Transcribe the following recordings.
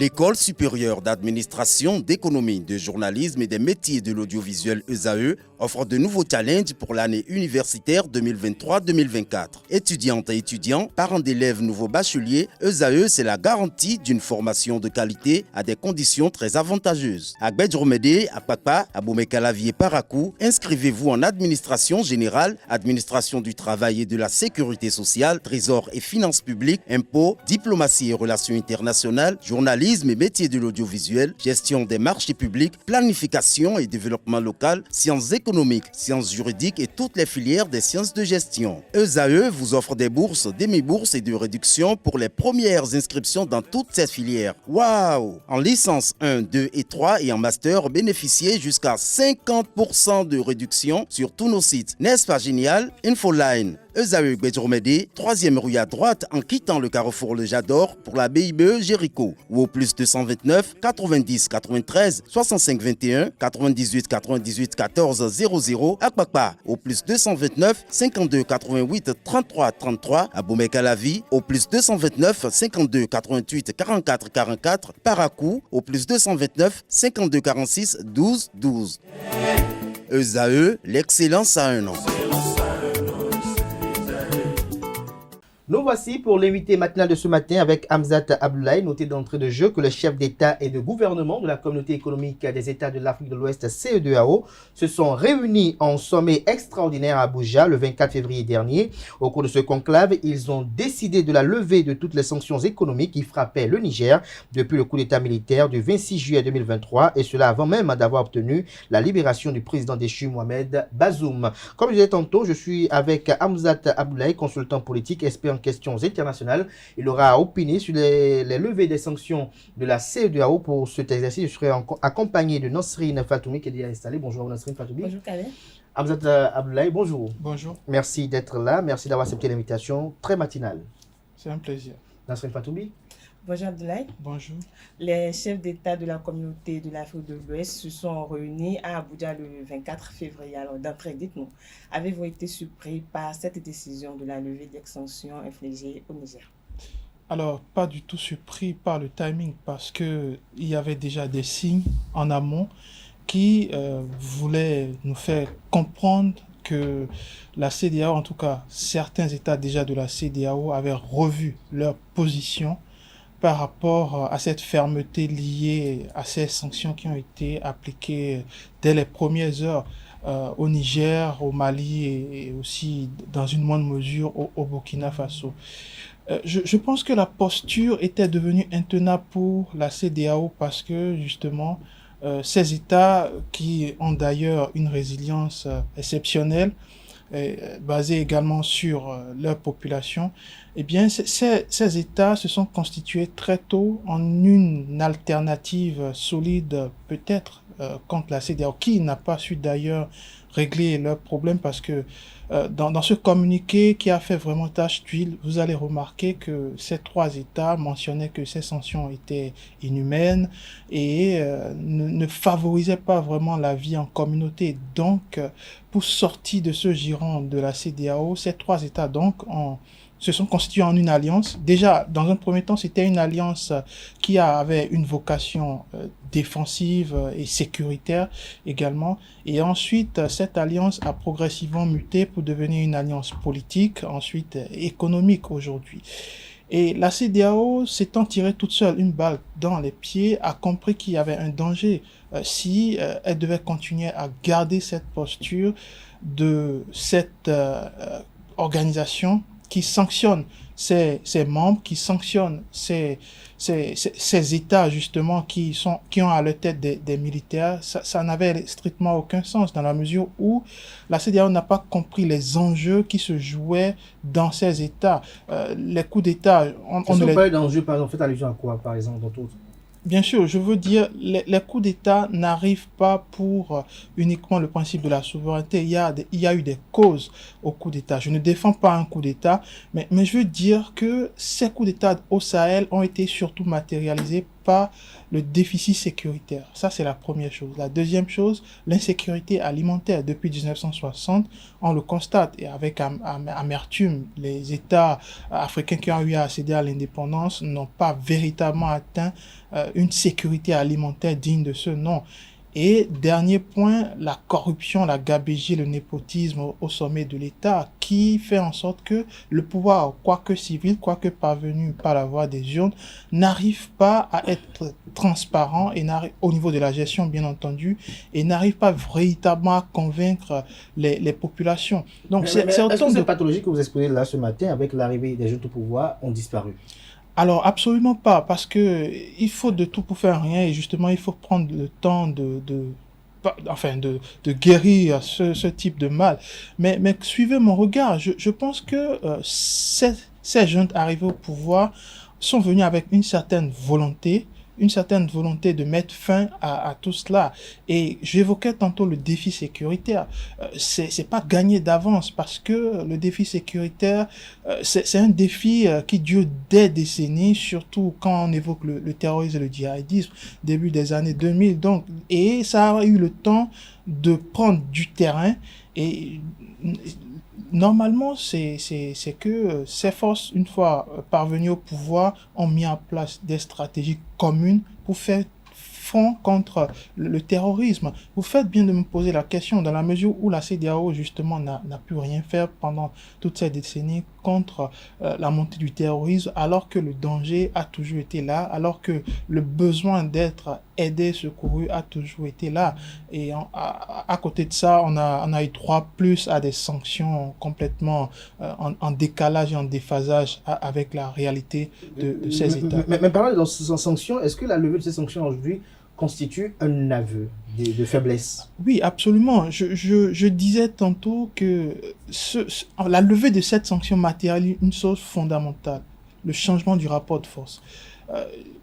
L'École supérieure d'administration, d'économie, de journalisme et des métiers de l'audiovisuel ESAE offre de nouveaux challenges pour l'année universitaire 2023-2024. Étudiantes et étudiants, parents d'élèves nouveaux bacheliers, ESAE, c'est la garantie d'une formation de qualité à des conditions très avantageuses. À Gbedjromede, à Papa, à Boumekalavi et Parakou, inscrivez-vous en administration générale, administration du travail et de la sécurité sociale, trésor et finances publiques, impôts, diplomatie et relations internationales, journalisme et métiers de l'audiovisuel, gestion des marchés publics, planification et développement local, sciences économiques, sciences juridiques et toutes les filières des sciences de gestion. ESAE vous offre des bourses, demi-bourses et de réductions pour les premières inscriptions dans toutes ces filières. Waouh! En licence 1, 2 et 3 et en master, bénéficiez jusqu'à 50% de réduction sur tous nos sites. N'est-ce pas génial? Infoline. ESAE Gbedjromede, 3e rue à droite en quittant le carrefour Le Jador pour la BIBE Jéricho ou au plus 229 90 93 65 21 98 98 14 00 à Kpakpa au plus 229 52 88 33 33 à Boumekalavi au plus 229 52 88 44 44 Parakou au plus 229 52 46 12 12. ESAE, l'excellence à un an. Nous voici pour l'invité matinal de ce matin avec Hamzat Abdoulaye, noté d'entrée de jeu que le chef d'État et de gouvernement de la Communauté économique des États de l'Afrique de l'Ouest, CEDEAO, se sont réunis en sommet extraordinaire à Abuja le 24 février dernier. Au cours de ce conclave, ils ont décidé de la levée de toutes les sanctions économiques qui frappaient le Niger depuis le coup d'État militaire du 26 juillet 2023 et cela avant même d'avoir obtenu la libération du président déchu Mohamed Bazoum. Comme je disais tantôt, je suis avec Hamzat Abdoulaye, consultant politique, expert en questions internationales. Il aura opiné sur les levées des sanctions de la CEDEAO. Pour cet exercice, je serai accompagné de Nasrine Fatoumi qui est déjà installée. Bonjour Nasrine Fatoumi. Bonjour Kalé. Hamzat Abdoulaye, bonjour. Bonjour. Merci d'être là. Merci d'avoir accepté l'invitation très matinale. C'est un plaisir. Nasrine Fatoumi. Bonjour Abdoulaye. Bonjour. Les chefs d'État de la communauté de l'Afrique de l'Ouest se sont réunis à Abuja le 24 février. Alors d'entrée, dites-nous, avez-vous été surpris par cette décision de la levée des sanctions infligées au Niger? Alors, pas du tout surpris par le timing parce qu'il y avait déjà des signes en amont qui voulaient nous faire comprendre que la CEDEAO, en tout cas certains États déjà de la CEDEAO, avaient revu leur position par rapport à cette fermeté liée à ces sanctions qui ont été appliquées dès les premières heures au Niger, au Mali et aussi dans une moindre mesure au Burkina Faso. Je pense que la posture était devenue intenable pour la CEDEAO parce que justement ces États qui ont d'ailleurs une résilience exceptionnelle basée également sur leur population, eh bien, ces États se sont constitués très tôt en une alternative solide, peut-être, contre la CEDEAO, qui n'a pas su d'ailleurs régler leurs problèmes parce que dans ce communiqué qui a fait vraiment tache d'huile, vous allez remarquer que ces trois États mentionnaient que ces sanctions étaient inhumaines et ne favorisaient pas vraiment la vie en communauté. Donc, pour sortir de ce giron de la CEDEAO, ces trois États donc se sont constitués en une alliance. Déjà, dans un premier temps, c'était une alliance qui avait une vocation défensive et sécuritaire également. Et ensuite, cette alliance a progressivement muté pour devenir une alliance politique, ensuite économique aujourd'hui. Et la CEDEAO, s'étant tirée toute seule une balle dans les pieds, a compris qu'il y avait un danger si elle devait continuer à garder cette posture de cette organisation qui sanctionne ses membres, qui sanctionne ces États justement qui ont à leur tête des militaires. Ça n'avait strictement aucun sens dans la mesure où la CEDEAO n'a pas compris les enjeux qui se jouaient dans ces États. Les coups d'État... On ne parle d'enjeux, par exemple, faites allusion à quoi, par exemple, dans d'autres? Bien sûr, je veux dire, les coups d'État n'arrivent pas pour uniquement le principe de la souveraineté. Il y a eu des causes au coup d'État. Je ne défends pas un coup d'État, mais je veux dire que ces coups d'État au Sahel ont été surtout matérialisés pas le déficit sécuritaire. Ça, c'est la première chose. La deuxième chose, l'insécurité alimentaire. Depuis 1960, on le constate, et avec amertume, les États africains qui ont eu à accéder à l'indépendance n'ont pas véritablement atteint une sécurité alimentaire digne de ce nom. Et dernier point, la corruption, la gabegie, le népotisme au sommet de l'État qui fait en sorte que le pouvoir, quoique civil, quoique parvenu par la voie des urnes, n'arrive pas à être transparent et au niveau de la gestion bien entendu, et n'arrive pas véritablement à convaincre les populations. Donc est-ce que ces pathologies que vous exposez là ce matin avec l'arrivée des jeunes au pouvoir ont disparu? Alors, absolument pas, parce que il faut de tout pour faire rien, et justement, il faut prendre le temps de guérir ce type de mal. Mais suivez mon regard, je pense que ces jeunes arrivés au pouvoir sont venus avec une certaine volonté de mettre fin à tout cela. Et j'évoquais tantôt le défi sécuritaire. C'est pas gagné d'avance, parce que le défi sécuritaire, c'est un défi qui dure des décennies, surtout quand on évoque le terrorisme et le djihadisme, début des années 2000. Donc, et ça a eu le temps de prendre du terrain, et normalement, c'est que ces forces, une fois parvenues au pouvoir, ont mis en place des stratégies communes pour faire front contre le terrorisme. Vous faites bien de me poser la question, dans la mesure où la CEDEAO, justement, n'a pu rien faire pendant toutes ces décennies contre la montée du terrorisme, alors que le danger a toujours été là, alors que le besoin d'être aidé, secouru a toujours été là. Et à côté de ça, on a eu droit plus à des sanctions complètement en décalage et en déphasage avec la réalité de ces États. Mais parlant de ces sanctions, est-ce que la levée de ces sanctions aujourd'hui constitue un aveu de faiblesse? Oui, absolument. Je disais tantôt que la levée de cette sanction matérialise une chose fondamentale, le changement du rapport de force.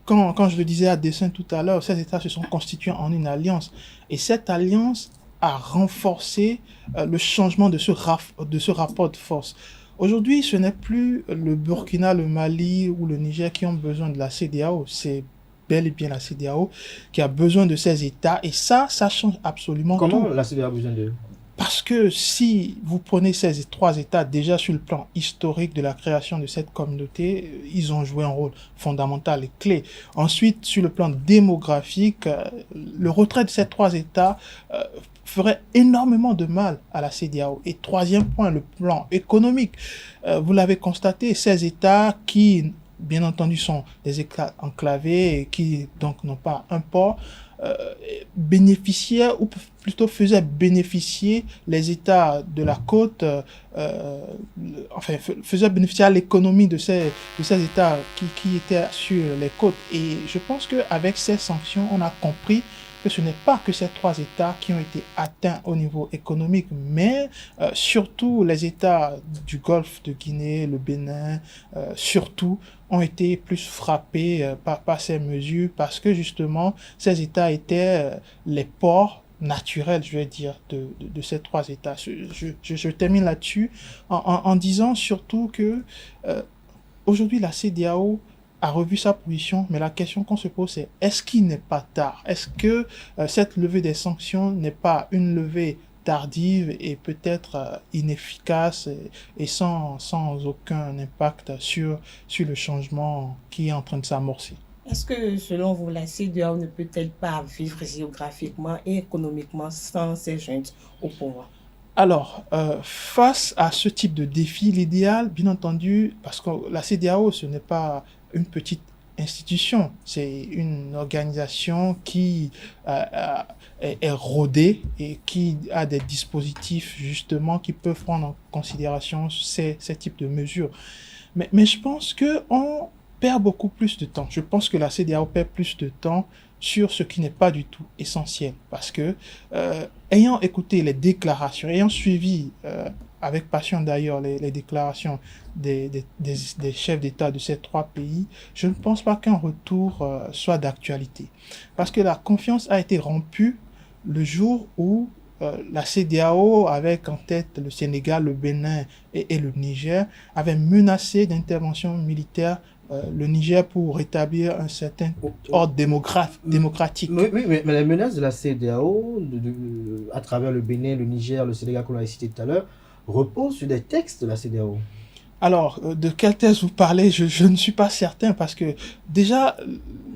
Quand je le disais à dessein tout à l'heure, ces États se sont constitués en une alliance. Et cette alliance a renforcé le changement de ce rapport de force. Aujourd'hui, ce n'est plus le Burkina, le Mali ou le Niger qui ont besoin de la CEDEAO, c'est bel et bien la CEDEAO qui a besoin de ces États, et ça change absolument tout. Comment la CEDEAO a besoin d'eux? Parce que si vous prenez ces trois États, déjà sur le plan historique de la création de cette communauté, ils ont joué un rôle fondamental et clé. Ensuite, sur le plan démographique, le retrait de ces trois États ferait énormément de mal à la CEDEAO. Et troisième point, le plan économique. Vous l'avez constaté, ces États qui, bien entendu, sont des États enclavés et qui donc n'ont pas un port, bénéficiaient, ou plutôt faisaient bénéficier les États de la côte, faisaient bénéficier à l'économie de ces États qui étaient sur les côtes. Et je pense qu'avec ces sanctions, on a compris que ce n'est pas que ces trois États qui ont été atteints au niveau économique, mais surtout les États du Golfe de Guinée, le Bénin, surtout, ont été plus frappés par ces mesures, parce que justement, ces États étaient les ports naturels, je vais dire, de ces trois États. Je termine là-dessus en disant surtout que aujourd'hui, la CEDEAO a revu sa position, mais la question qu'on se pose, c'est est-ce qu'il n'est pas tard? Est-ce que cette levée des sanctions n'est pas une levée tardive et peut-être inefficace et sans aucun impact sur le changement qui est en train de s'amorcer? Est-ce que, selon vous, la CEDEAO ne peut-elle pas vivre géographiquement et économiquement sans ces juntes au pouvoir? Alors, face à ce type de défi, l'idéal, bien entendu, parce que la CEDEAO, ce n'est pas une petite institution, c'est une organisation qui est rodée et qui a des dispositifs justement qui peuvent prendre en considération ces types de mesures. Mais je pense qu'on perd beaucoup plus de temps. Je pense que la CEDEAO perd plus de temps sur ce qui n'est pas du tout essentiel. Parce que, ayant écouté les déclarations, ayant suivi avec passion d'ailleurs les déclarations des chefs d'État de ces trois pays, je ne pense pas qu'un retour soit d'actualité. Parce que la confiance a été rompue le jour où la CEDEAO, avec en tête le Sénégal, le Bénin et le Niger, avait menacé d'intervention militaire le Niger pour rétablir un certain ordre démocratique. Oui, mais la menace de la CEDEAO, à travers le Bénin, le Niger, le Sénégal, qu'on a cité tout à l'heure, repose sur des textes de la CEDEAO. Alors, de quel texte vous parlez? Je ne suis pas certain parce que déjà,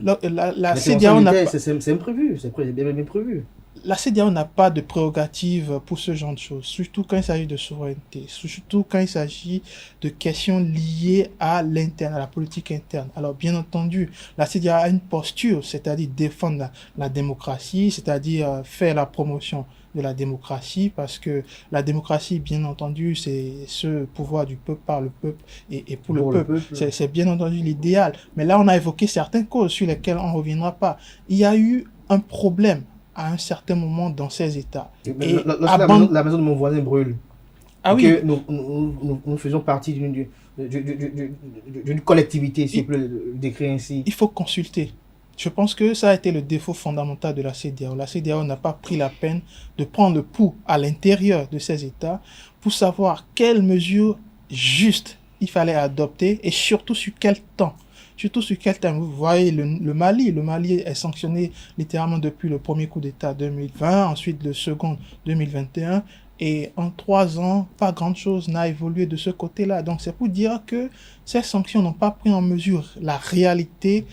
la CEDEAO n'a pas... C'est imprévu, c'est bien prévu. La CEDEAO n'a pas de prérogative pour ce genre de choses, surtout quand il s'agit de souveraineté, surtout quand il s'agit de questions liées à l'interne, à la politique interne. Alors, bien entendu, la CEDEAO a une posture, c'est-à-dire défendre la démocratie, c'est-à-dire faire la promotion de la démocratie, parce que la démocratie, bien entendu, c'est ce pouvoir du peuple par le peuple et pour le peuple. C'est bien entendu l'idéal. Mais là, on a évoqué certaines causes sur lesquelles on ne reviendra pas. Il y a eu un problème à un certain moment dans ces États. La maison de mon voisin brûle. Ah oui. Nous faisons partie d'une collectivité, si on peut le décrire ainsi. Il faut consulter. Je pense que ça a été le défaut fondamental de la CEDEAO. La CEDEAO n'a pas pris la peine de prendre le pouls à l'intérieur de ces États pour savoir quelles mesures justes il fallait adopter et surtout sur quel temps. Surtout sur quel temps. Vous voyez le Mali est sanctionné littéralement depuis le premier coup d'État 2020, ensuite le second 2021. Et en 3 ans, pas grand-chose n'a évolué de ce côté-là. Donc c'est pour dire que ces sanctions n'ont pas pris en mesure la réalité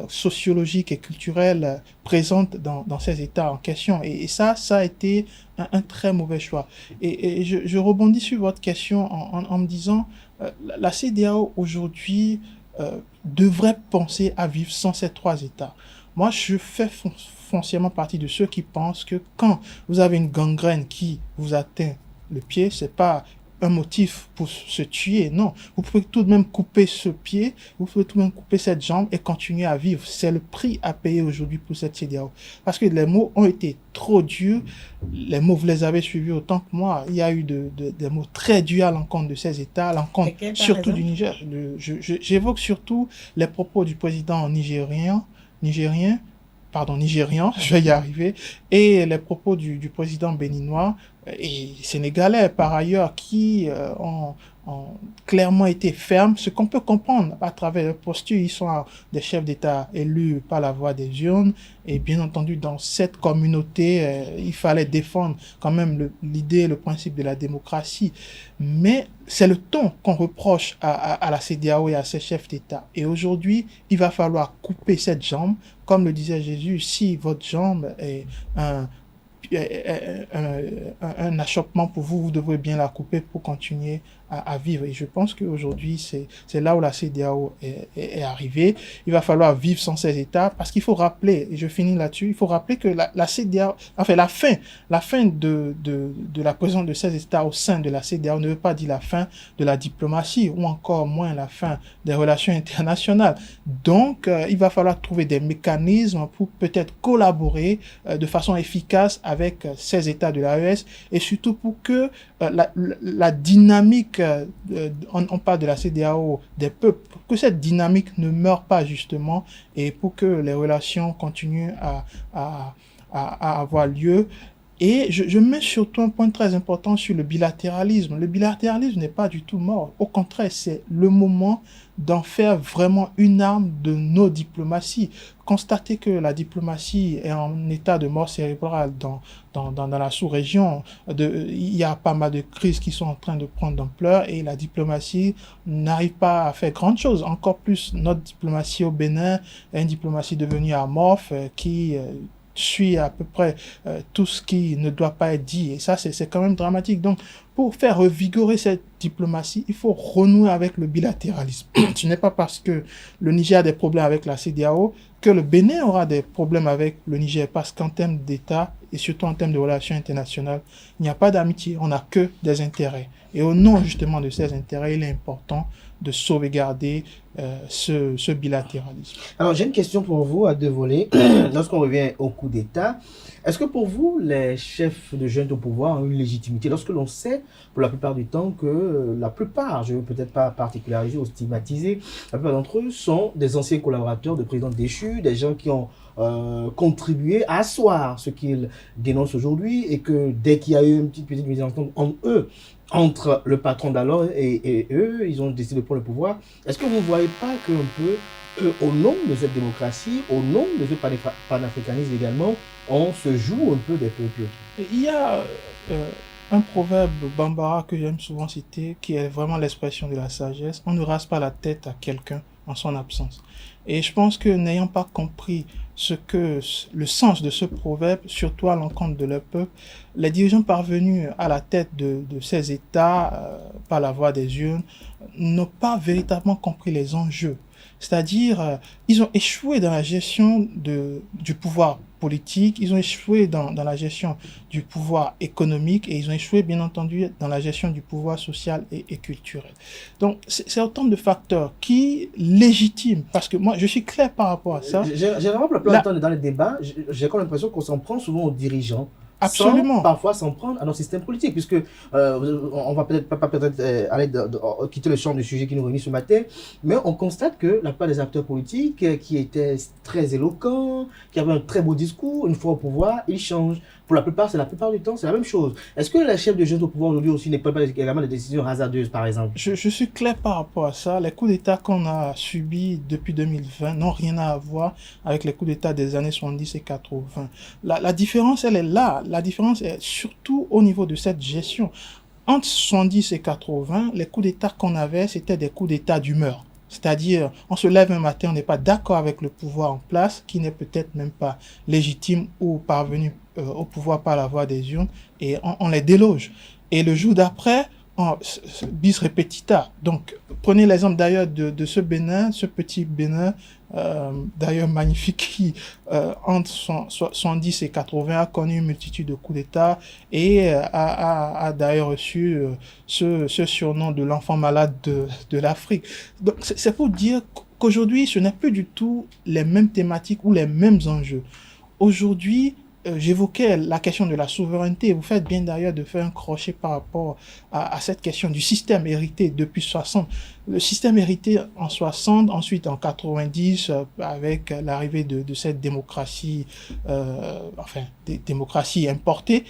sociologique et culturelle présente dans ces États en question. Et ça a été un très mauvais choix. Et je rebondis sur votre question en me disant, la CEDEAO aujourd'hui devrait penser à vivre sans ces 3 États. Moi, je fais foncièrement partie de ceux qui pensent que quand vous avez une gangrène qui vous atteint le pied, c'est pas un motif pour se tuer, non. Vous pouvez tout de même couper ce pied, vous pouvez tout de même couper cette jambe et continuer à vivre. C'est le prix à payer aujourd'hui pour cette CEDEAO. Parce que les mots ont été trop durs, les mots, vous les avez suivis autant que moi. Il y a eu des mots très durs à l'encontre de ces États, à l'encontre surtout du Niger. J'évoque surtout les propos du président nigérien, je vais y arriver, et les propos du président béninois et sénégalais par ailleurs qui ont clairement été fermes, ce qu'on peut comprendre à travers leur posture. Ils sont des chefs d'État élus par la voie des urnes et bien entendu dans cette communauté il fallait défendre quand même l'idée, le principe de la démocratie, mais c'est le ton qu'on reproche à la CEDEAO et à ses chefs d'État. Et aujourd'hui, il va falloir couper cette jambe. Comme le disait Jésus, si votre jambe est un achoppement pour vous, vous devrez bien la couper pour continuer à vivre. Et je pense qu'aujourd'hui, c'est là où la CEDEAO est arrivée. Il va falloir vivre sans ces États parce qu'il faut rappeler, et je finis là-dessus, il faut rappeler que la CEDEAO, enfin la fin de la présence de ces États au sein de la CEDEAO ne veut pas dire la fin de la diplomatie ou encore moins la fin des relations internationales. Donc, il va falloir trouver des mécanismes pour peut-être collaborer de façon efficace avec ces États de l'AES et surtout pour que la dynamique, on parle de la CEDEAO des peuples, pour que cette dynamique ne meure pas justement et pour que les relations continuent à avoir lieu. Et je mets surtout un point très important sur le bilatéralisme. Le bilatéralisme n'est pas du tout mort. Au contraire, c'est le moment d'en faire vraiment une arme de nos diplomaties. Constater que la diplomatie est en état de mort cérébrale dans la sous-région, il y a pas mal de crises qui sont en train de prendre d'ampleur et la diplomatie n'arrive pas à faire grand chose. Encore plus, notre diplomatie au Bénin est une diplomatie devenue amorphe qui suit à peu près tout ce qui ne doit pas être dit. Et ça, c'est quand même dramatique. Donc, pour faire revigorer cette diplomatie, il faut renouer avec le bilatéralisme. Ce n'est pas parce que le Niger a des problèmes avec la CEDEAO que le Bénin aura des problèmes avec le Niger, parce qu'en termes d'État et surtout en termes de relations internationales, il n'y a pas d'amitié, on n'a que des intérêts. Et au nom justement de ces intérêts, il est important de sauvegarder ce bilatéralisme. Alors j'ai une question pour vous à 2 volets. Lorsqu'on revient au coup d'État, est-ce que pour vous, les chefs de jeunes au pouvoir ont une légitimité lorsque l'on sait pour la plupart du temps que la plupart, je ne veux peut-être pas particulariser ou stigmatiser, la plupart d'entre eux sont des anciens collaborateurs de présidents déchus, des gens qui ont contribué à asseoir ce qu'ils dénoncent aujourd'hui et que dès qu'il y a eu une petite mise en compte en eux, entre le patron d'alors et eux, ils ont décidé de prendre le pouvoir. Est-ce que vous ne voyez pas qu'un peu, au nom de cette démocratie, au nom de ce panafricanisme également, on se joue un peu des peuples? Il y a un proverbe bambara que j'aime souvent citer, qui est vraiment l'expression de la sagesse. On ne rase pas la tête à quelqu'un en son absence. Et je pense que n'ayant pas compris le sens de ce proverbe, surtout à l'encontre de leur peuple, les dirigeants parvenus à la tête de ces États, par la voie des urnes, n'ont pas véritablement compris les enjeux. C'est-à-dire, ils ont échoué dans la gestion du pouvoir politique, ils ont échoué dans la gestion du pouvoir économique et ils ont échoué, bien entendu, dans la gestion du pouvoir social et culturel. Donc, c'est autant de facteurs qui légitiment, parce que moi, je suis clair par rapport à ça. J'ai vraiment plein de temps dans les débats, j'ai comme l'impression qu'on s'en prend souvent aux dirigeants. Absolument. Sans parfois s'en prendre à nos systèmes politiques, puisque on va peut-être pas aller quitter le champ du sujet qui nous réunit ce matin, mais on constate que la plupart des acteurs politiques qui étaient très éloquents, qui avaient un très beau discours, une fois au pouvoir, ils changent. Pour la plupart du temps, c'est la même chose. Est-ce que les chefs de jeunes au pouvoir aujourd'hui aussi ne prennent pas également des décisions hasardeuses, par exemple? Je suis clair par rapport à ça. Les coups d'État qu'on a subis depuis 2020 n'ont rien à voir avec les coups d'État des années 70 et 80. La différence, elle est là. La différence est surtout au niveau de cette gestion. Entre 70 et 80, les coups d'État qu'on avait, c'était des coups d'État d'humeur. C'est-à-dire, on se lève un matin, on n'est pas d'accord avec le pouvoir en place, qui n'est peut-être même pas légitime ou parvenu au pouvoir par la voie des urnes, et on les déloge. Et le jour d'après, bis repetita. Donc, prenez l'exemple d'ailleurs de ce Bénin, ce petit Bénin, d'ailleurs magnifique, qui entre 70 et 80 a connu une multitude de coups d'État et a d'ailleurs reçu ce surnom de l'enfant malade de l'Afrique. Donc, c'est pour dire qu'aujourd'hui, ce n'est plus du tout les mêmes thématiques ou les mêmes enjeux. Aujourd'hui, j'évoquais la question de la souveraineté. Vous faites bien d'ailleurs de faire un crochet par rapport à cette question du système hérité depuis 60. Le système hérité en 60, ensuite en 90, avec l'arrivée de cette démocratie, démocratie importée,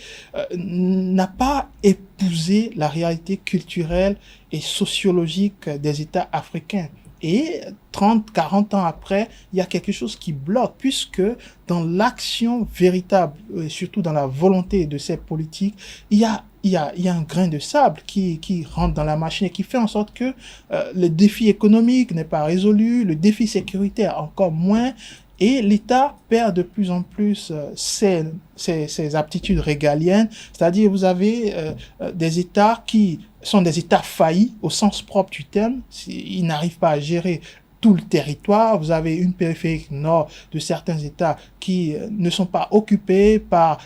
n'a pas épousé la réalité culturelle et sociologique des États africains. Et 30, 40 ans après, il y a quelque chose qui bloque, puisque dans l'action véritable, et surtout dans la volonté de ces politiques, il y a un grain de sable qui rentre dans la machine et qui fait en sorte que le défi économique n'est pas résolu, le défi sécuritaire encore moins, et l'État perd de plus en plus ses aptitudes régaliennes. C'est-à-dire, vous avez des États qui sont des États faillis au sens propre du terme. Ils n'arrivent pas à gérer tout le territoire. Vous avez une périphérie nord de certains États qui ne sont pas occupés par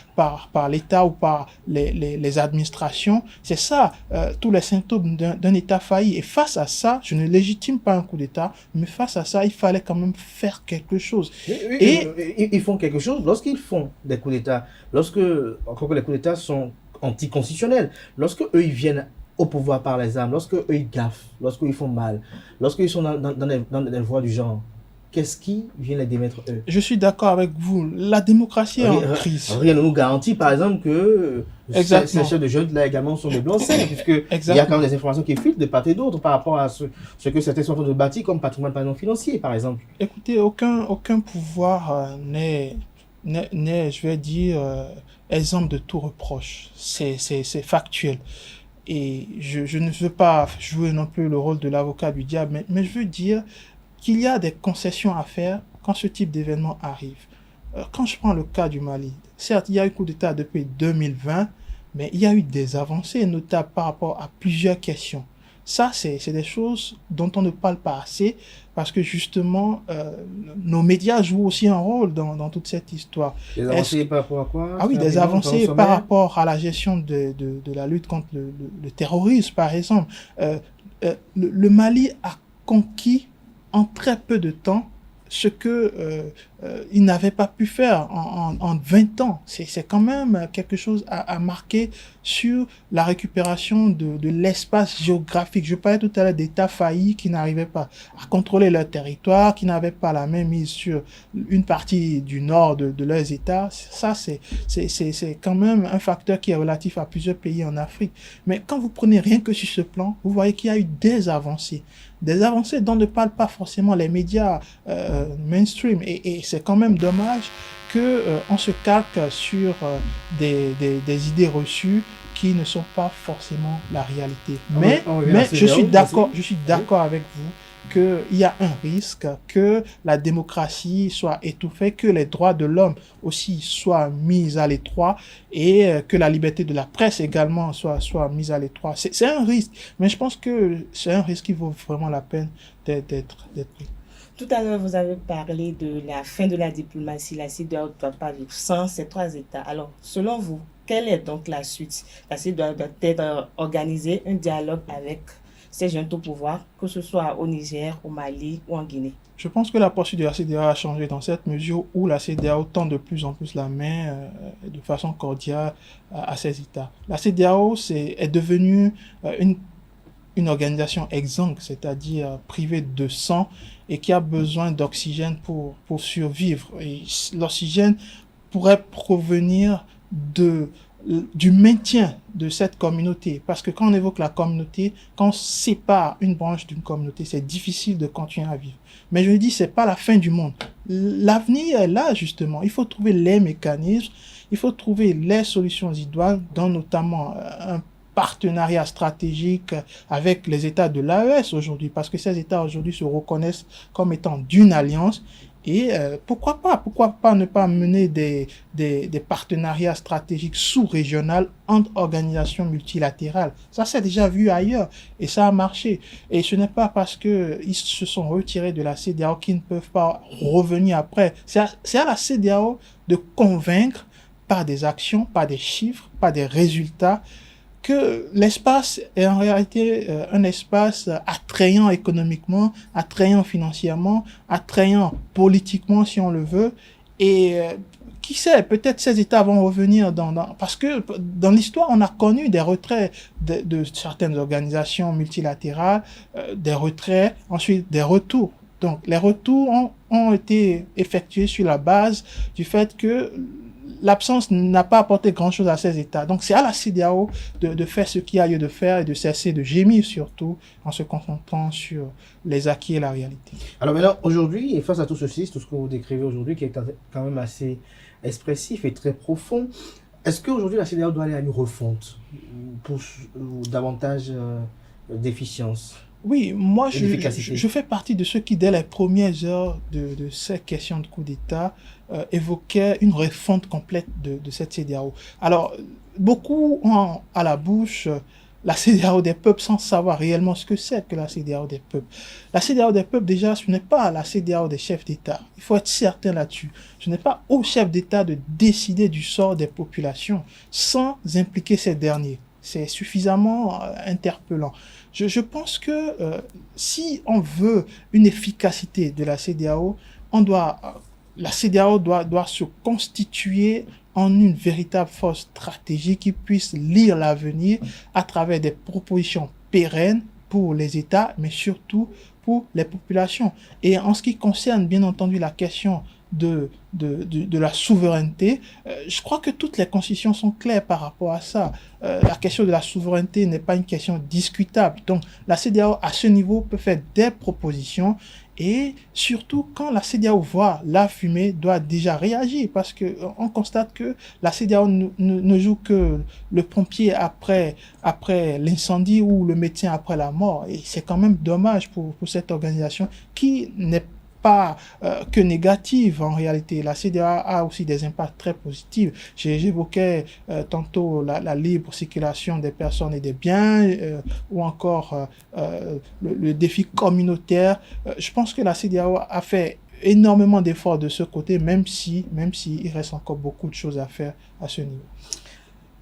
l'État ou par les administrations. C'est ça, tous les symptômes d'un État failli. Et face à ça, je ne légitime pas un coup d'État, mais face à ça, il fallait quand même faire quelque chose. Ils font quelque chose lorsqu'ils font des coups d'État. Encore que les coups d'État sont anticonstitutionnels. Lorsque eux, ils viennent au pouvoir par les armes, lorsque eux ils gaffent, lorsque ils font mal, lorsqu'ils sont dans des voies du genre, qu'est-ce qui vient les démettre eux? Je suis d'accord avec vous. La démocratie est en crise. Rien ne nous garantit, par exemple, que ces chefs de jeunes là également sont des blancs-seings, puisque il y a quand même des informations qui filtrent de part et d'autre par rapport à ce que certains sont en train de bâtir comme patrimoine par exemple financier, par exemple. Écoutez, aucun pouvoir n'est, je vais dire, exempt de tout reproche. C'est factuel. Et je ne veux pas jouer non plus le rôle de l'avocat du diable, mais je veux dire qu'il y a des concessions à faire quand ce type d'événement arrive. Quand je prends le cas du Mali, certes, il y a eu coup d'État depuis 2020, mais il y a eu des avancées, notamment par rapport à plusieurs questions. Ça, c'est des choses dont on ne parle pas assez, parce que justement, nos médias jouent aussi un rôle dans toute cette histoire. Des avancées par rapport à quoi? Ah oui, des avancées par rapport à la gestion de la lutte contre le terrorisme, par exemple. Le Mali a conquis en très peu de temps ce que il n'avait pas pu faire en 20 ans. C'est quand même quelque chose à marquer sur la récupération de l'espace géographique. Je parlais tout à l'heure d'États faillis qui n'arrivaient pas à contrôler leur territoire, qui n'avaient pas la main mise sur une partie du nord de leurs États. Ça, c'est quand même un facteur qui est relatif à plusieurs pays en Afrique. Mais quand vous prenez rien que sur ce plan, vous voyez qu'il y a eu des avancées dont ne parlent pas forcément les médias mainstream. Et c'est quand même dommage que on se calque sur des idées reçues qui ne sont pas forcément la réalité. Mais je suis d'accord avec vous qu'il y a un risque que la démocratie soit étouffée, que les droits de l'homme aussi soient mis à l'étroit et que la liberté de la presse également soit mise à l'étroit. C'est un risque, mais je pense que c'est un risque qui vaut vraiment la peine d'être pris. Tout à l'heure, vous avez parlé de la fin de la diplomatie. La CEDEAO ne doit pas vivre sans ces 3 États. Alors, selon vous, quelle est donc la suite? La CEDEAO doit être organiser un dialogue avec ces jeunes au pouvoir, que ce soit au Niger, au Mali ou en Guinée. Je pense que la posture de la CEDEAO a changé dans cette mesure où la CEDEAO tend de plus en plus la main de façon cordiale à ces États. La CEDEAO est devenue une organisation exsangue, c'est-à-dire privée de sang et qui a besoin d'oxygène pour survivre. Et l'oxygène pourrait provenir du maintien de cette communauté. Parce que quand on évoque la communauté, quand on sépare une branche d'une communauté, c'est difficile de continuer à vivre. Mais je dis, c'est pas la fin du monde. L'avenir est là, justement. Il faut trouver les mécanismes, il faut trouver les solutions idoines, dont notamment un partenariat stratégique avec les États de l'AES aujourd'hui, parce que ces États aujourd'hui se reconnaissent comme étant d'une alliance. Et pourquoi pas ne pas mener des partenariats stratégiques sous-régionaux entre organisations multilatérales. Ça s'est déjà vu ailleurs et ça a marché. Et ce n'est pas parce que ils se sont retirés de la CEDEAO qu'ils ne peuvent pas revenir après. C'est à la CEDEAO de convaincre par des actions, par des chiffres, par des résultats, que l'espace est en réalité un espace attrayant économiquement, attrayant financièrement, attrayant politiquement si on le veut. Et qui sait, peut-être ces États vont revenir parce que dans l'histoire, on a connu des retraits de certaines organisations multilatérales, des retraits, ensuite des retours. Donc les retours ont été effectués sur la base du fait que l'absence n'a pas apporté grand-chose à ces États. Donc, c'est à la CEDEAO de faire ce qu'il y a lieu de faire et de cesser de gémir surtout en se concentrant sur les acquis et la réalité. Alors maintenant, aujourd'hui, et face à tout ceci, tout ce que vous décrivez aujourd'hui, qui est quand même assez expressif et très profond, est-ce qu'aujourd'hui la CEDEAO doit aller à une refonte pour davantage d'efficience? Oui, moi je fais partie de ceux qui, dès les premières heures de ces questions de coup d'État, évoquaient une refonte complète de cette CEDEAO. Alors, beaucoup ont à la bouche la CEDEAO des peuples sans savoir réellement ce que c'est que la CEDEAO des peuples. La CEDEAO des peuples, déjà, ce n'est pas la CEDEAO des chefs d'État. Il faut être certain là-dessus. Ce n'est pas aux chefs d'État de décider du sort des populations sans impliquer ces derniers. C'est suffisamment interpellant. Je pense que si on veut une efficacité de la CEDEAO, la CEDEAO doit se constituer en une véritable force stratégique qui puisse lire l'avenir à travers des propositions pérennes pour les États, mais surtout pour les populations. Et en ce qui concerne, bien entendu, la question de la souveraineté, je crois que toutes les constitutions sont claires par rapport à ça. La question de la souveraineté n'est pas une question discutable. Donc, la CEDEAO, à ce niveau, peut faire des propositions et surtout, quand la CEDEAO voit la fumée, doit déjà réagir parce que on constate que la CEDEAO ne joue que le pompier après l'incendie ou le médecin après la mort. Et c'est quand même dommage pour cette organisation qui n'est pas que négative en réalité. La CEDEAO a aussi des impacts très positifs. J'évoquais tantôt la libre circulation des personnes et des biens ou encore le défi communautaire. Je pense que la CEDEAO a fait énormément d'efforts de ce côté, même si il reste encore beaucoup de choses à faire à ce niveau.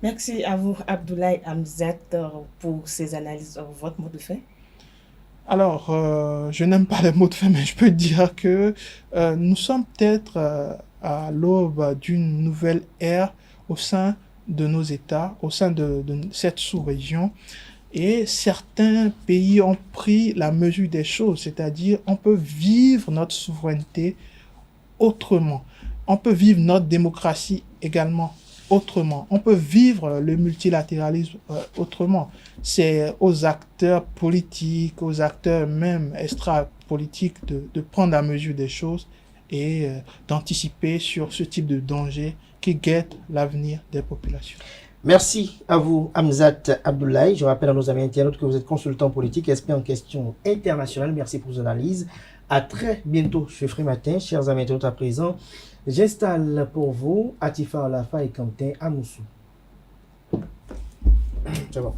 Merci à vous, Abdoulaye Hamzat, pour ces analyses. Votre mot de fin? Alors, je n'aime pas les mots de fin, mais je peux dire que nous sommes peut-être à l'aube d'une nouvelle ère au sein de nos États, au sein de cette sous-région. Et certains pays ont pris la mesure des choses, c'est-à-dire on peut vivre notre souveraineté autrement. On peut vivre notre démocratie également autrement. On peut vivre le multilatéralisme autrement. C'est aux acteurs politiques, aux acteurs même extra-politiques de prendre la mesure des choses et d'anticiper sur ce type de danger qui guette l'avenir des populations. Merci à vous, Hamzat Abdoulaye. Je rappelle à nos amis internautes que vous êtes consultant politique, expert en questions internationales. Merci pour vos analyses. À très bientôt sur Free Matin. Chers amis internautes, à présent, j'installe pour vous Atifa Olafa et Quentin Amoussou. C'est bon.